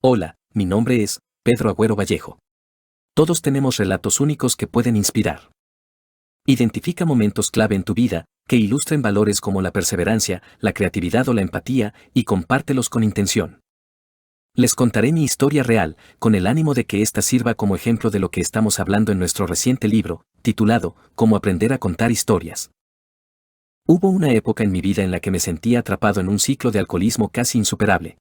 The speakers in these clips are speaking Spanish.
Hola, mi nombre es Pedro Agüero Vallejo. Todos tenemos relatos únicos que pueden inspirar. Identifica momentos clave en tu vida que ilustren valores como la perseverancia, la creatividad o la empatía y compártelos con intención. Les contaré mi historia real, con el ánimo de que ésta sirva como ejemplo de lo que estamos hablando en nuestro reciente libro, titulado Cómo aprender a contar historias. Hubo una época en mi vida en la que me sentía atrapado en un ciclo de alcoholismo casi insuperable.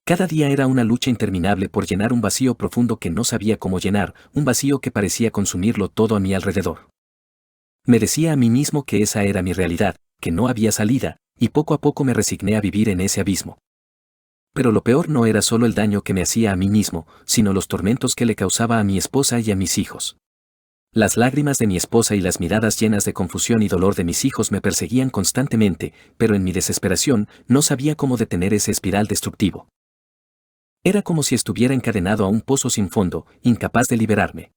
Cada día era una lucha interminable por llenar un vacío profundo que no sabía cómo llenar, un vacío que parecía consumirlo todo a mi alrededor. Me decía a mí mismo que esa era mi realidad, que no había salida, y poco a poco me resigné a vivir en ese abismo. Pero lo peor no era solo el daño que me hacía a mí mismo, sino los tormentos que le causaba a mi esposa y a mis hijos. Las lágrimas de mi esposa y las miradas llenas de confusión y dolor de mis hijos me perseguían constantemente, pero en mi desesperación no sabía cómo detener ese espiral destructivo. Era como si estuviera encadenado a un pozo sin fondo, incapaz de liberarme.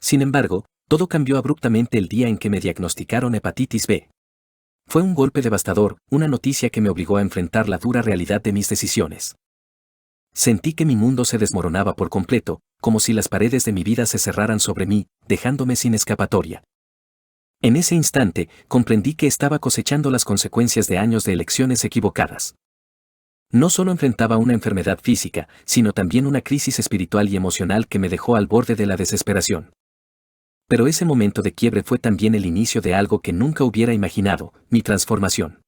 Sin embargo, todo cambió abruptamente el día en que me diagnosticaron hepatitis B. Fue un golpe devastador, una noticia que me obligó a enfrentar la dura realidad de mis decisiones. Sentí que mi mundo se desmoronaba por completo, como si las paredes de mi vida se cerraran sobre mí, dejándome sin escapatoria. En ese instante, comprendí que estaba cosechando las consecuencias de años de elecciones equivocadas. No solo enfrentaba una enfermedad física, sino también una crisis espiritual y emocional que me dejó al borde de la desesperación. Pero ese momento de quiebre fue también el inicio de algo que nunca hubiera imaginado, mi transformación.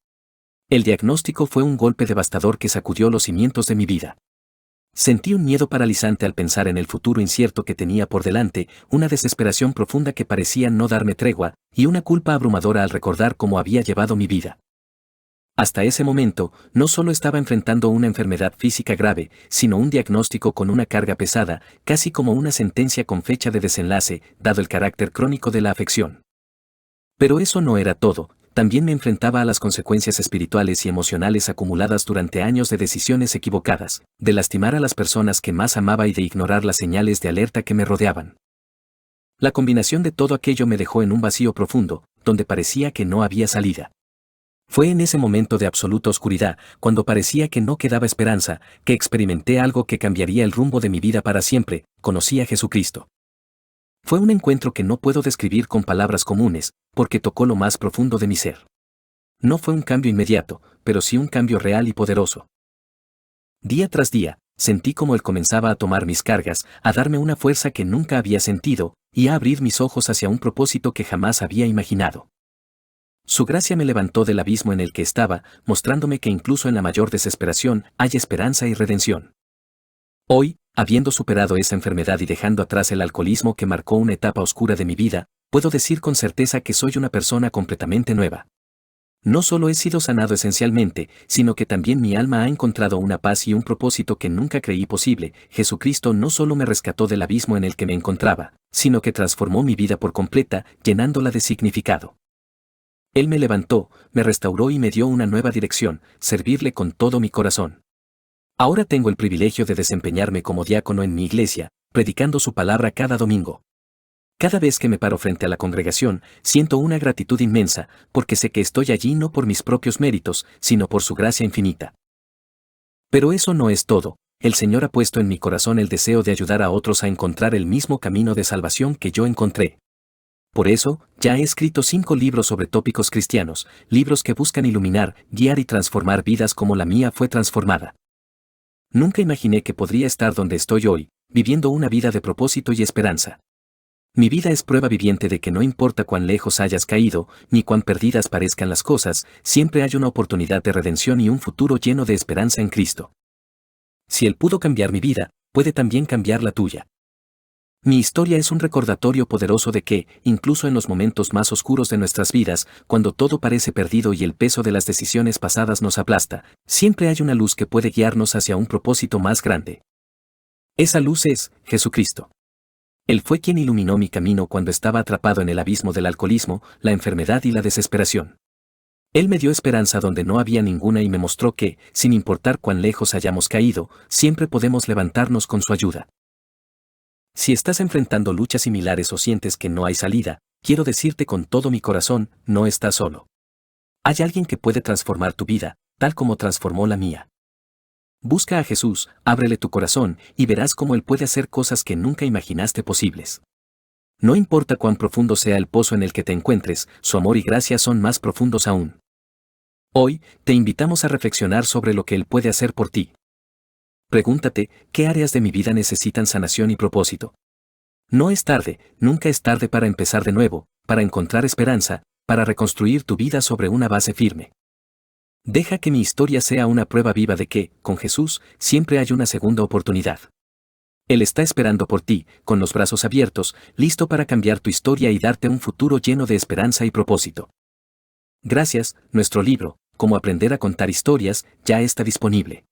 El diagnóstico fue un golpe devastador que sacudió los cimientos de mi vida. Sentí un miedo paralizante al pensar en el futuro incierto que tenía por delante, una desesperación profunda que parecía no darme tregua, y una culpa abrumadora al recordar cómo había llevado mi vida. Hasta ese momento, no solo estaba enfrentando una enfermedad física grave, sino un diagnóstico con una carga pesada, casi como una sentencia con fecha de desenlace, dado el carácter crónico de la afección. Pero eso no era todo, también me enfrentaba a las consecuencias espirituales y emocionales acumuladas durante años de decisiones equivocadas, de lastimar a las personas que más amaba y de ignorar las señales de alerta que me rodeaban. La combinación de todo aquello me dejó en un vacío profundo, donde parecía que no había salida. Fue en ese momento de absoluta oscuridad, cuando parecía que no quedaba esperanza, que experimenté algo que cambiaría el rumbo de mi vida para siempre, conocí a Jesucristo. Fue un encuentro que no puedo describir con palabras comunes, porque tocó lo más profundo de mi ser. No fue un cambio inmediato, pero sí un cambio real y poderoso. Día tras día, sentí como Él comenzaba a tomar mis cargas, a darme una fuerza que nunca había sentido, y a abrir mis ojos hacia un propósito que jamás había imaginado. Su gracia me levantó del abismo en el que estaba, mostrándome que incluso en la mayor desesperación hay esperanza y redención. Hoy, habiendo superado esa enfermedad y dejando atrás el alcoholismo que marcó una etapa oscura de mi vida, puedo decir con certeza que soy una persona completamente nueva. No solo he sido sanado esencialmente, sino que también mi alma ha encontrado una paz y un propósito que nunca creí posible. Jesucristo no solo me rescató del abismo en el que me encontraba, sino que transformó mi vida por completa, llenándola de significado. Él me levantó, me restauró y me dio una nueva dirección, servirle con todo mi corazón. Ahora tengo el privilegio de desempeñarme como diácono en mi iglesia, predicando su palabra cada domingo. Cada vez que me paro frente a la congregación, siento una gratitud inmensa, porque sé que estoy allí no por mis propios méritos, sino por su gracia infinita. Pero eso no es todo, el Señor ha puesto en mi corazón el deseo de ayudar a otros a encontrar el mismo camino de salvación que yo encontré. Por eso, ya he escrito 5 libros sobre tópicos cristianos, libros que buscan iluminar, guiar y transformar vidas como la mía fue transformada. Nunca imaginé que podría estar donde estoy hoy, viviendo una vida de propósito y esperanza. Mi vida es prueba viviente de que no importa cuán lejos hayas caído, ni cuán perdidas parezcan las cosas, siempre hay una oportunidad de redención y un futuro lleno de esperanza en Cristo. Si Él pudo cambiar mi vida, puede también cambiar la tuya. Mi historia es un recordatorio poderoso de que, incluso en los momentos más oscuros de nuestras vidas, cuando todo parece perdido y el peso de las decisiones pasadas nos aplasta, siempre hay una luz que puede guiarnos hacia un propósito más grande. Esa luz es Jesucristo. Él fue quien iluminó mi camino cuando estaba atrapado en el abismo del alcoholismo, la enfermedad y la desesperación. Él me dio esperanza donde no había ninguna y me mostró que, sin importar cuán lejos hayamos caído, siempre podemos levantarnos con su ayuda. Si estás enfrentando luchas similares o sientes que no hay salida, quiero decirte con todo mi corazón, no estás solo. Hay alguien que puede transformar tu vida, tal como transformó la mía. Busca a Jesús, ábrele tu corazón y verás cómo Él puede hacer cosas que nunca imaginaste posibles. No importa cuán profundo sea el pozo en el que te encuentres, su amor y gracia son más profundos aún. Hoy, te invitamos a reflexionar sobre lo que Él puede hacer por ti. Pregúntate, ¿qué áreas de mi vida necesitan sanación y propósito? No es tarde, nunca es tarde para empezar de nuevo, para encontrar esperanza, para reconstruir tu vida sobre una base firme. Deja que mi historia sea una prueba viva de que, con Jesús, siempre hay una segunda oportunidad. Él está esperando por ti, con los brazos abiertos, listo para cambiar tu historia y darte un futuro lleno de esperanza y propósito. Gracias, nuestro libro, Cómo aprender a contar historias, ya está disponible.